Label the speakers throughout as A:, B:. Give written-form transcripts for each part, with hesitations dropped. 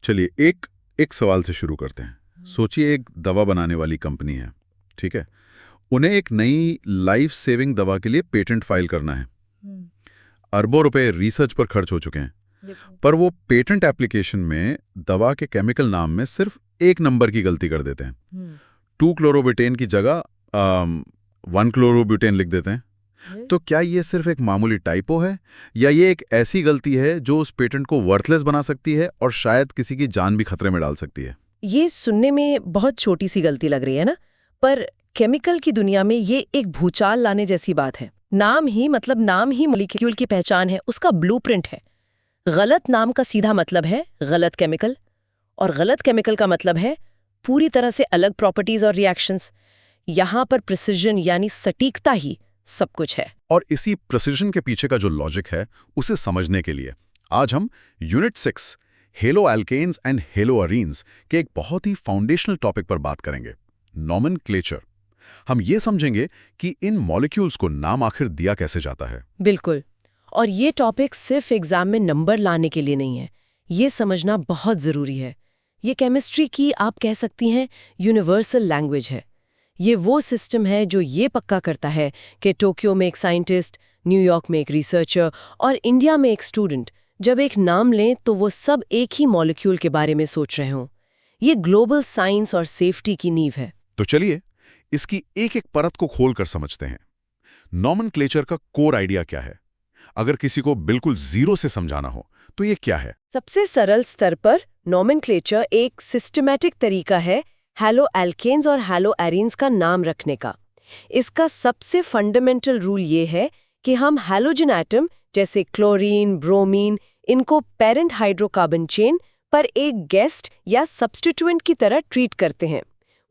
A: चलिए एक एक सवाल से शुरू करते हैं। सोचिए एक दवा बनाने वाली कंपनी है, ठीक है। उन्हें एक नई लाइफ सेविंग दवा के लिए पेटेंट फाइल करना है। अरबों रुपए रिसर्च पर खर्च हो चुके हैं, पर वो पेटेंट एप्लीकेशन में दवा के केमिकल नाम में सिर्फ एक नंबर की गलती कर देते हैं। 2-क्लोरोबिटेन की जगह 1-क्लोरोब्यूटेन लिख देते हैं। तो क्या ये सिर्फ एक मामूली टाइपो है, या ये एक ऐसी गलती है जो उस पेटेंट को वर्थलेस बना सकती है और शायद किसी की जान भी खतरे में डाल सकती है?
B: ये सुनने में बहुत छोटी सी गलती लग रही है ना, पर केमिकल की दुनिया में ये एक भूचाल लाने जैसी बात है। नाम ही मॉलिक्यूल की पहचान है, उसका ब्लूप्रिंट है। गलत नाम का सीधा मतलब है गलत केमिकल, और गलत केमिकल का मतलब है पूरी तरह से अलग प्रॉपर्टीज और रिएक्शंस। यहाँ पर प्रिसिजन यानी सटीकता ही सब कुछ है।
A: और इसी प्रिसिजन के पीछे का जो लॉजिक है, उसे समझने के लिए आज हम unit 6 haloalkanes and haloarenes के एक बहुत ही फाउंडेशनल टॉपिक पर बात करेंगे, नॉमेनक्लेचर। हम ये समझेंगे कि इन मॉलिक्यूल्स को नाम आखिर दिया कैसे जाता है।
B: बिल्कुल, और ये टॉपिक सिर्फ एग्जाम में नंबर लाने के लिए नहीं है, ये समझना बहुत जरूरी है। ये केमिस्ट्री की, आप कह सकती हैं, यूनिवर्सल लैंग्वेज है। ये वो सिस्टम है जो ये पक्का करता है कि टोक्यो में एक साइंटिस्ट, न्यूयॉर्क में एक रिसर्चर और इंडिया में एक स्टूडेंट जब एक नाम लें तो वो सब एक ही मॉलिक्यूल के बारे में सोच रहे हों। ये ग्लोबल साइंस और सेफ्टी की नींव है।
A: तो चलिए इसकी एक एक परत को खोलकर समझते हैं। नॉमेनक्लेचर का कोर आइडिया क्या है? अगर किसी को बिल्कुल जीरो से समझाना हो तो ये क्या है?
B: सबसे सरल स्तर पर नॉमेनक्लेचर एक सिस्टमैटिक तरीका है हैलो एल्केन्स और हैलो एरीन्स का नाम रखने का। इसका सबसे फंडामेंटल रूल ये है कि हम हैलोजन एटम जैसे क्लोरीन, ब्रोमीन, इनको पेरेंट हाइड्रोकार्बन चेन पर एक गेस्ट या सब्स्टिट्यूएंट की तरह ट्रीट करते हैं।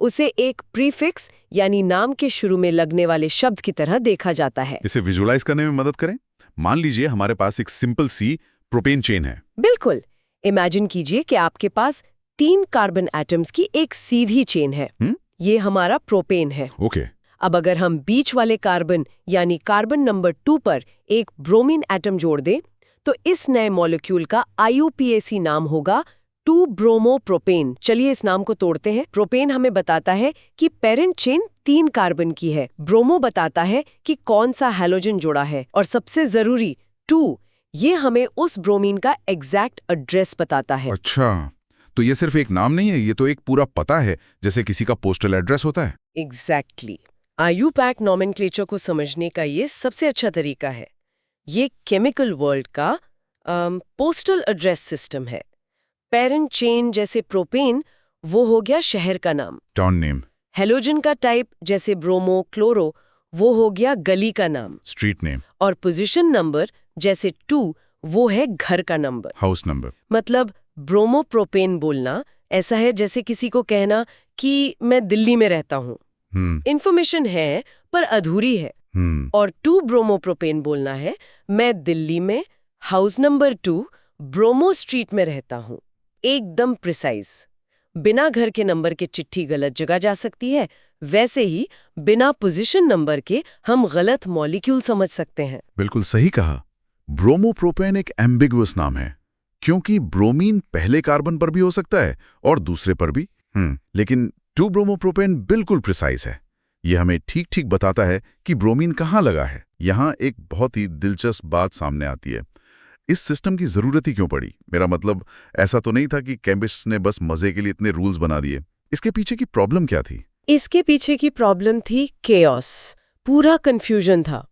B: उसे एक प्रीफिक्स यानी नाम के शुरू में लगने वाले शब्द की तरह देखा जाता है।
A: इसे विजुलाइज करने में मदद करें। मान लीजिए हमारे पास एक सिंपल सी प्रोपेन चेन है।
B: बिल्कुल, इमेजिन कीजिए कि आपके पास 3 कार्बन एटम्स की एक सीधी चेन है। ये हमारा प्रोपेन है।
A: ओके।
B: अब अगर हम बीच वाले कार्बन यानी कार्बन नंबर 2 पर एक ब्रोमीन एटम जोड़ दें तो इस नए मॉलिक्यूल का IUPAC नाम होगा 2-ब्रोमोप्रोपेन। चलिए इस नाम को तोड़ते हैं। प्रोपेन हमें बताता है कि पेरेंट चेन 3 कार्बन की है, ब्रोमो बताता है कि कौन सा हैलोजन जोड़ा है, और सबसे जरूरी 2, ये हमें उस ब्रोमीन का एग्जैक्ट एड्रेस बताता है।
A: अच्छा, तो ये सिर्फ एक नाम नहीं है, ये तो एक पूरा पता है, जैसे किसी का पोस्टल एड्रेस होता है।
B: एग्जैक्टली। IUPAC नॉमेनक्लेचर को समझने का ये सबसे अच्छा तरीका है। ये केमिकल वर्ल्ड का पोस्टल एड्रेस सिस्टम है। पेरेंट चेन जैसे प्रोपेन, वो हो गया शहर का नाम,
A: टाउन नेम।
B: हेलोजन का टाइप जैसे ब्रोमो, क्लोरो, वो हो गया गली का नाम,
A: स्ट्रीट नेम।
B: और पोजीशन नंबर जैसे 2, वो है घर का नंबर,
A: हाउस नंबर।
B: मतलब ब्रोमोप्रोपेन बोलना ऐसा है जैसे किसी को कहना कि मैं दिल्ली में रहता हूँ। इन्फॉर्मेशन है पर अधूरी है। और 2-ब्रोमोप्रोपेन बोलना है मैं दिल्ली में हाउस नंबर 2 ब्रोमो स्ट्रीट में रहता हूँ। एकदम प्रिसाइज। बिना घर के नंबर के चिट्ठी गलत जगह जा सकती है, वैसे ही बिना पोजीशन नंबर के हम गलत मॉलिक्यूल समझ सकते हैं।
A: बिल्कुल सही कहा। ब्रोमोप्रोपेन एक एम्बिगुअस नाम है, क्योंकि ब्रोमीन पहले कार्बन पर भी हो सकता है और दूसरे पर भी। लेकिन 2-ब्रोमोप्रोपेन बिल्कुल प्रिसाइज है। यह हमें ठीक ठीक बताता है कि ब्रोमीन कहाँ लगा है। यहाँ एक बहुत ही दिलचस्प बात सामने आती है, इस सिस्टम की जरूरत ही क्यों पड़ी? मेरा मतलब ऐसा तो नहीं था कि केमिस्ट ने बस मजे के लिए इतने रूल्स बना दिए। इसके पीछे की प्रॉब्लम क्या थी?
B: इसके पीछे की प्रॉब्लम थी केओस। पूरा कंफ्यूजन था।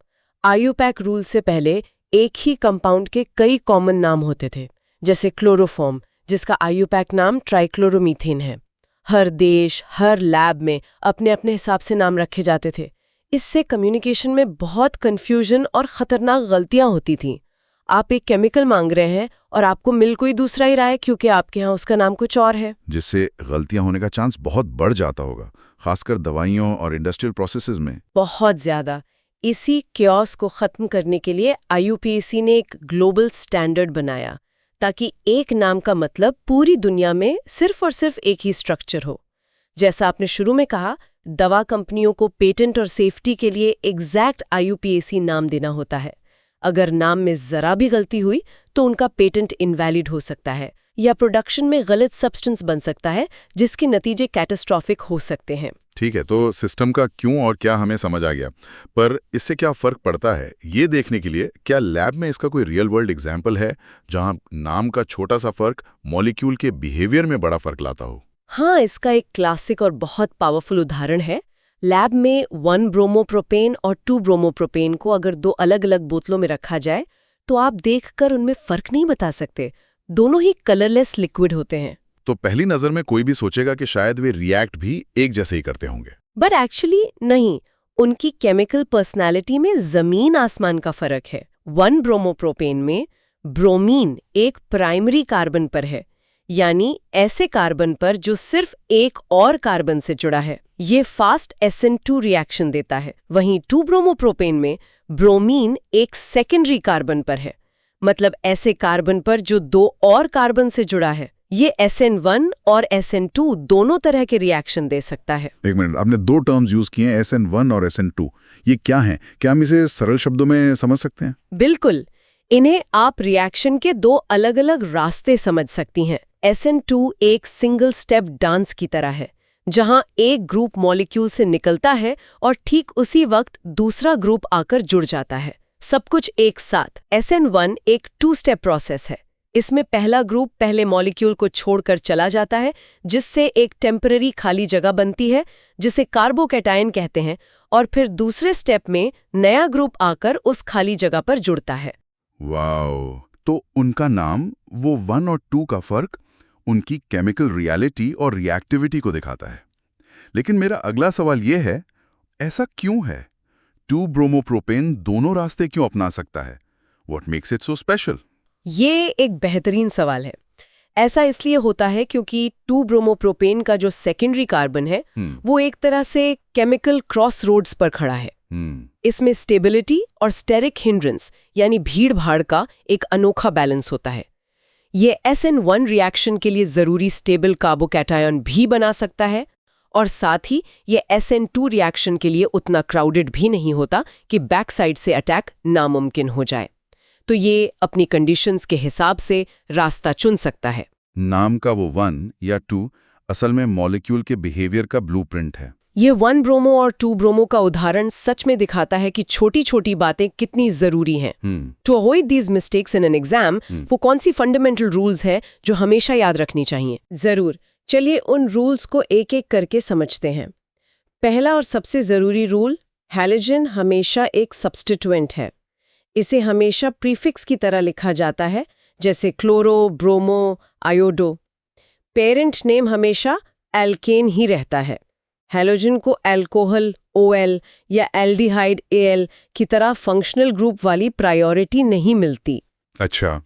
B: IUPAC रूल से पहले एक ही कंपाउंड के कई कॉमन नाम होते थे, जैसे क्लोरोफॉर्म, जिसका IUPAC नाम ट्राइक्लोरोमीथेन है। हर देश, हर लैब में अपने अपने हिसाब से नाम रखे जाते थे। इससे कम्युनिकेशन में बहुत कंफ्यूजन और खतरनाक गलतियां होती थीं। आप एक केमिकल मांग रहे हैं और आपको मिल कोई दूसरा ही रहा है क्योंकि आपके यहाँ उसका नाम कुछ और है,
A: जिससे गलतियां होने का चांस बहुत बढ़ जाता होगा, खासकर दवाइयों और इंडस्ट्रियल प्रोसेसेस में।
B: बहुत ज्यादा। इसी केओस को खत्म करने के लिए IUPAC ने एक ग्लोबल स्टैंडर्ड बनाया, ताकि एक नाम का मतलब पूरी दुनिया में सिर्फ और सिर्फ एक ही स्ट्रक्चर हो। जैसा आपने शुरू में कहा, दवा कंपनियों को पेटेंट और सेफ्टी के लिए एग्जैक्ट IUPAC नाम देना होता है। अगर नाम में जरा भी गलती हुई तो उनका पेटेंट इनवैलिड हो सकता है या प्रोडक्शन में गलत सब्सटेंस बन सकता है जिसके नतीजे कैटास्ट्रॉफिक हो सकते हैं।
A: ठीक है, तो सिस्टम का क्यों और क्या हमें समझ आ गया, पर इससे क्या फर्क पड़ता है ये देखने के लिए क्या लैब में इसका कोई रियल वर्ल्ड एग्जाम्पल है जहां नाम का छोटा सा फर्क मॉलिक्यूल के बिहेवियर में बड़ा फर्क लाता हो?
B: हाँ, इसका एक क्लासिक और बहुत पावरफुल उदाहरण है। लैब में 1 ब्रोमोप्रोपेन और 2 ब्रोमोप्रोपेन को अगर दो अलग अलग बोतलों में रखा जाए तो आप देखकर उनमें फर्क नहीं बता सकते। दोनों ही कलरलेस लिक्विड होते हैं।
A: तो पहली नजर में कोई भी सोचेगा कि शायद वे रिएक्ट भी एक जैसे ही करते होंगे।
B: बट एक्चुअली नहीं, उनकी केमिकल पर्सनालिटी में जमीन आसमान का फर्क है। 1 ब्रोमोप्रोपेन में ब्रोमीन एक प्राइमरी कार्बन पर है, यानी ऐसे कार्बन पर जो सिर्फ एक और कार्बन से जुड़ा है। ये फास्ट SN2 रिएक्शन देता है। वहीं 2 ब्रोमोप्रोपेन में ब्रोमीन एक सेकेंडरी कार्बन पर है, मतलब ऐसे कार्बन पर जो दो और कार्बन से जुड़ा है। ये SN1 और SN2 दोनों तरह के रिएक्शन दे सकता है।
A: एक मिनट, आपने दो टर्म्स यूज किए हैं, SN1 और SN2। ये क्या हैं? क्या हम इसे सरल शब्दों में समझ सकते हैं?
B: बिल्कुल, इन्हें आप रिएक्शन के दो अलग अलग रास्ते समझ सकती हैं। SN2 एक सिंगल स्टेप डांस की तरह है, जहां एक ग्रुप मॉलिक्यूल से निकलता है और ठीक उसी वक्त दूसरा ग्रुप आकर जुड़ जाता है, सब कुछ एक साथ। SN1 एक 2 स्टेप प्रोसेस है। इसमें पहला ग्रुप पहले मॉलिक्यूल को छोड़कर चला जाता है, जिससे एक टेम्पररी खाली जगह बनती है जिसे कार्बोकैटायन कहते हैं, और फिर दूसरे स्टेप में नया ग्रुप आकर उस खाली जगह पर जुड़ता है।
A: वाओ! तो उनका नाम, वो 1 और 2 का फर्क, उनकी केमिकल रियलिटी और रिएक्टिविटी को दिखाता है। लेकिन मेरा अगला सवाल ये है, ऐसा क्यों है? 2 ब्रोमोप्रोपेन दोनों रास्ते क्यों अपना सकता है? What makes it so special?
B: ये एक बेहतरीन सवाल है। ऐसा इसलिए होता है क्योंकि 2 ब्रोमोप्रोपेन का जो सेकेंडरी कार्बन है वो एक तरह से केमिकल क्रॉस रोड्स पर खड़ा है। इसमें स्टेबिलिटी और स्टेरिक हिंड्रेंस यानी भीड़ भाड़ का एक अनोखा बैलेंस होता है। ये SN1 रिएक्शन के लिए जरूरी स्टेबल कार्बोकैटायन भी बना सकता है, और साथ ही ये SN2 रिएक्शन के लिए उतना क्राउडेड भी नहीं होता कि बैक साइड से अटैक नामुमकिन हो जाए। तो ये अपनी कंडीशंस के हिसाब से रास्ता चुन सकता है।
A: नाम का वो 1 या 2 असल में मॉलिक्यूल के बिहेवियर का ब्लूप्रिंट है।
B: ये 1 ब्रोमो और 2 ब्रोमो का उदाहरण सच में दिखाता है कि छोटी छोटी बातें कितनी जरूरी हैं। To avoid these mistakes in an exam, वो कौन सी फंडामेंटल रूल्स हैं जो हमेशा याद रखनी चाहिए? जरूर, चलिए उन रूल्स को एक एक करके समझते हैं। पहला और सबसे जरूरी रूल, हैलोजन हमेशा एक सब्स्टिट्यूएंट है। इसे हमेशा प्रीफिक्स की तरह लिखा जाता है, जैसे chloro, bromo, iodo. Parent name हमेशा एल्केन ही रहता है। हैलोजन को अल्कोहल OL या एल्डिहाइड AL की तरह फंक्शनल ग्रुप वाली प्रायोरिटी नहीं मिलती।
A: अच्छा,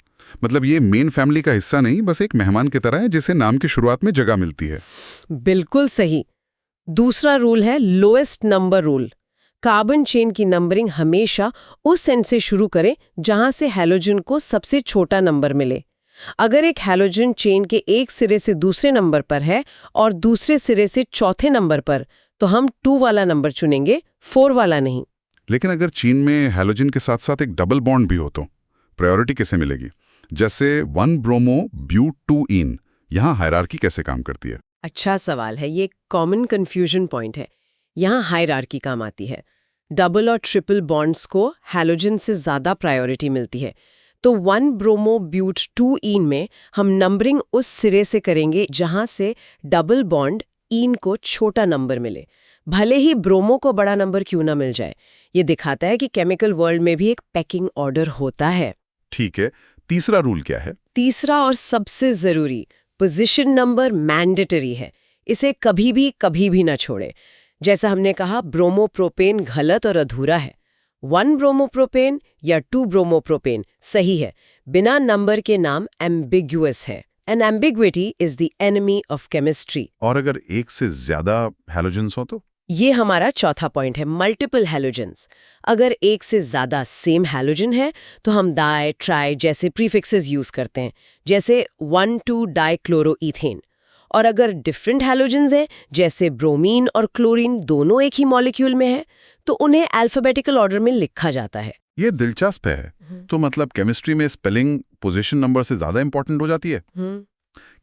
A: मतलब ये मेन फैमिली का हिस्सा नहीं, बस एक मेहमान की तरह है जिसे नाम की शुरुआत में जगह मिलती है।
B: बिल्कुल सही। दूसरा रूल है lowest number rule. Carbon chain की नंबरिंग हमेशा उस एंड से शुरू करें जहां से हैलोजन को सबसे छोटा नंबर मिले। अगर एक हैलोजन चेन के एक सिरे से दूसरे नंबर पर है और दूसरे सिरे से चौथे नंबर पर, तो हम 2 वाला नंबर चुनेंगे, 4 वाला नहीं।
A: लेकिन अगर चेन में हैलोजन के साथ साथ एक डबल बॉन्ड भी हो तो प्रायोरिटी कैसे मिलेगी? जैसे 1 ब्रोमो ब्यूट 2 इन, यहाँ हायरार्की कैसे काम करती है?
B: अच्छा सवाल है, ये कॉमन कंफ्यूजन पॉइंट है। यहाँ हायरार्की काम आती है। डबल और ट्रिपल बॉन्ड्स को हैलोजन से ज्यादा प्रायोरिटी मिलती है, तो 1 ब्रोमो ब्यूट 2 इन में हम नंबरिंग उस सिरे से करेंगे जहां से डबल बॉन्ड इन को छोटा नंबर मिले, भले ही ब्रोमो को बड़ा नंबर क्यों ना मिल जाए। ये दिखाता है कि केमिकल वर्ल्ड में भी एक पैकिंग ऑर्डर होता है।
A: ठीक है, तीसरा रूल क्या है?
B: तीसरा और सबसे जरूरी, पोजीशन नंबर मैंडेटरी है। इसे कभी भी ना छोड़े। जैसा हमने कहा, ब्रोमोप्रोपेन गलत और अधूरा है। 1 ब्रोमोप्रोपेन या 2 ब्रोमोप्रोपेन सही है, बिना नंबर के नाम एम्बिगुअस है। An ambiguity is the enemy of chemistry.
A: और अगर एक से ज्यादा हैलोजन्स हो तो?
B: ये हमारा चौथा पॉइंट है, मल्टीपल हैलोजन्स। अगर एक से ज्यादा सेम हैलोजन है तो हम डाई, ट्राई जैसे प्रीफिक्सेस यूज करते हैं, जैसे 1,2 डाइक्लोरोईथेन। और अगर डिफरेंट हैलोजन्स हैं, जैसे ब्रोमीन और क्लोरीन दोनों एक ही मॉलिक्यूल में है, तो उन्हें अल्फाबेटिकल ऑर्डर में लिखा जाता है।
A: ये दिलचस्प है। तो मतलब केमिस्ट्री में स्पेलिंग पोजीशन नंबर से ज्यादा इंपॉर्टेंट हो जाती है?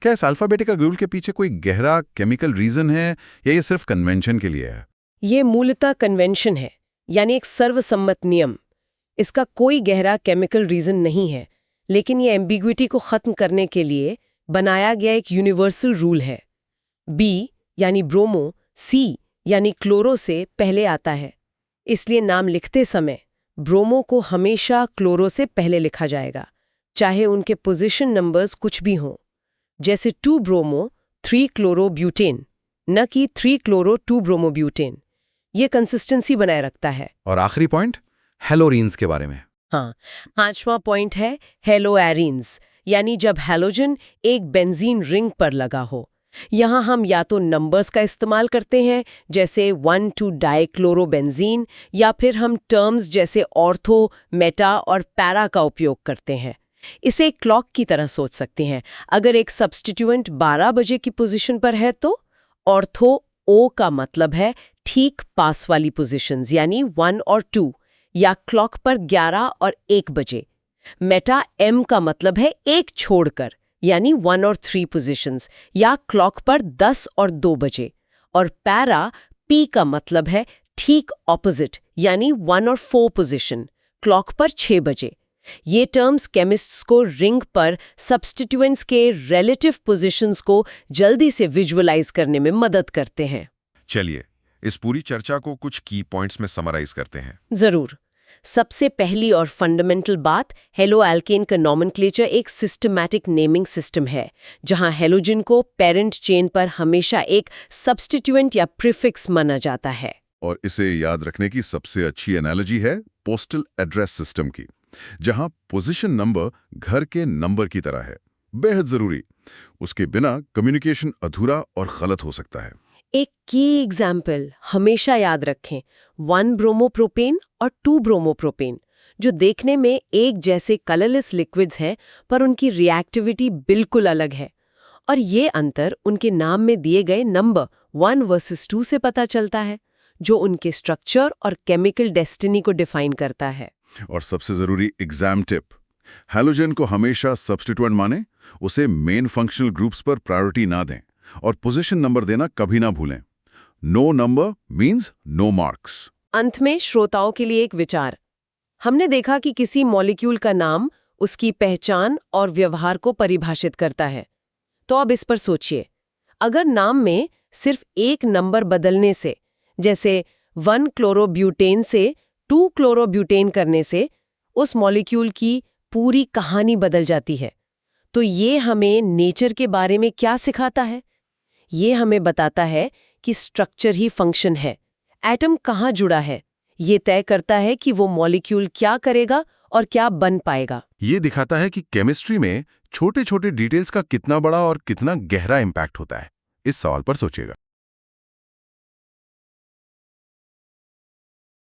A: क्या इस अल्फाबेटिक रूल के पीछे कोई गहरा केमिकल रीजन है या ये सिर्फ कन्वेंशन के लिए है?
B: ये मूलतः कन्वेंशन है, यानी एक सर्वसम्मत नियम। इसका कोई गहरा केमिकल रीजन नहीं है, लेकिन ये एम्बिग्विटी को खत्म करने के लिए बनाया गया एक यूनिवर्सल रूल है। बी यानी ब्रोमो, सी यानी क्लोरो से पहले आता है, इसलिए नाम लिखते समय ब्रोमो को हमेशा क्लोरो से पहले लिखा जाएगा, चाहे उनके पोजीशन नंबर्स कुछ भी हों। जैसे 2 ब्रोमो 3 क्लोरोब्यूटेन, न कि 3 क्लोरो 2 ब्रोमोब्यूटेन। ये कंसिस्टेंसी बनाए रखता है।
A: और आखिरी पॉइंट, हेलोरीन्स के बारे में।
B: हाँ, 5वां पॉइंट है हेलोएरीन्स, यानी जब हैलोजन एक बेंजीन रिंग पर लगा हो। यहाँ हम या तो नंबर्स का इस्तेमाल करते हैं, जैसे 1,2 डाइक्लोरोबेंजीन, या फिर हम टर्म्स जैसे ऑर्थो, मेटा और पैरा का उपयोग करते हैं। इसे एक क्लॉक की तरह सोच सकते हैं। अगर एक सब्स्टिट्यूएंट 12 बजे की पोजीशन पर है तो ऑर्थो ओ का मतलब है ठीक पास वाली पोजीशंस, यानी 1 और 2, या क्लॉक पर 11 और 1 बजे। मेटा एम का मतलब है एक छोड़कर, यानी 1 और 3 पोजीशंस, या क्लॉक पर 10 और 2 बजे। और पैरा पी का मतलब है ठीक ऑपोजिट, यानी 1 और 4 पोजीशन, क्लॉक पर 6 बजे। ये टर्म्स केमिस्ट्स को रिंग पर सब्स्टिट्यूएंट्स के रिलेटिव पोजीशंस को जल्दी से विजुअलाइज करने में मदद करते हैं।
C: चलिए, इस पूरी चर्चा को कुछ की पॉइंट्स में समराइज करते हैं।
B: जरूर। सबसे पहली और फंडामेंटल बात, हेलो एल्केन का नॉमेनक्लेचर एक सिस्टमैटिक नेमिंग सिस्टम है, जहां हेलोजन को पेरेंट चेन पर हमेशा एक सब्स्टिट्यूएंट या प्रीफिक्स माना जाता है।
A: और इसे याद रखने की सबसे अच्छी एनालॉजी है पोस्टल एड्रेस सिस्टम की, जहां पोजीशन नंबर घर के नंबर की तरह है, बेहद जरूरी। उसके बिना कम्युनिकेशन अधूरा और गलत हो सकता है।
B: एक की एग्जाम्पल हमेशा याद रखें, 1 ब्रोमोप्रोपेन और 2 ब्रोमोप्रोपेन, जो देखने में एक जैसे कलरलेस लिक्विड्स हैं, पर उनकी रिएक्टिविटी बिल्कुल अलग है। और ये अंतर उनके नाम में दिए गए नंबर 1 वर्सेस 2 से पता चलता है, जो उनके स्ट्रक्चर और केमिकल डेस्टिनी को डिफाइन करता है।
A: और सबसे जरूरी एग्जाम टिप, हैलोजन को हमेशा सब्स्टिट्यूएंट माने, उसे मेन फंक्शनल ग्रुप्स पर प्रायोरिटी ना दें, और पोजीशन नंबर देना कभी ना भूलें। No number means no marks.
B: अंत में श्रोताओं के लिए एक विचार। हमने देखा कि किसी मॉलिक्यूल का नाम उसकी पहचान और व्यवहार को परिभाषित करता है। तो अब इस पर सोचिए, अगर नाम में सिर्फ एक नंबर बदलने से, जैसे 1 क्लोरोब्यूटेन से 2 क्लोरोब्यूटेन करने से, उस मॉलिक्यूल की पूरी कहानी बदल जाती है, तो ये हमें नेचर के बारे में क्या सिखाता है? ये हमें बताता है कि स्ट्रक्चर ही फंक्शन है। एटम कहाँ जुड़ा है, ये तय करता है कि वो मॉलिक्यूल क्या करेगा और क्या बन पाएगा।
A: ये दिखाता है कि केमिस्ट्री में छोटे छोटे डिटेल्स का कितना बड़ा और कितना गहरा इम्पैक्ट होता है। इस सवाल पर सोचिएगा।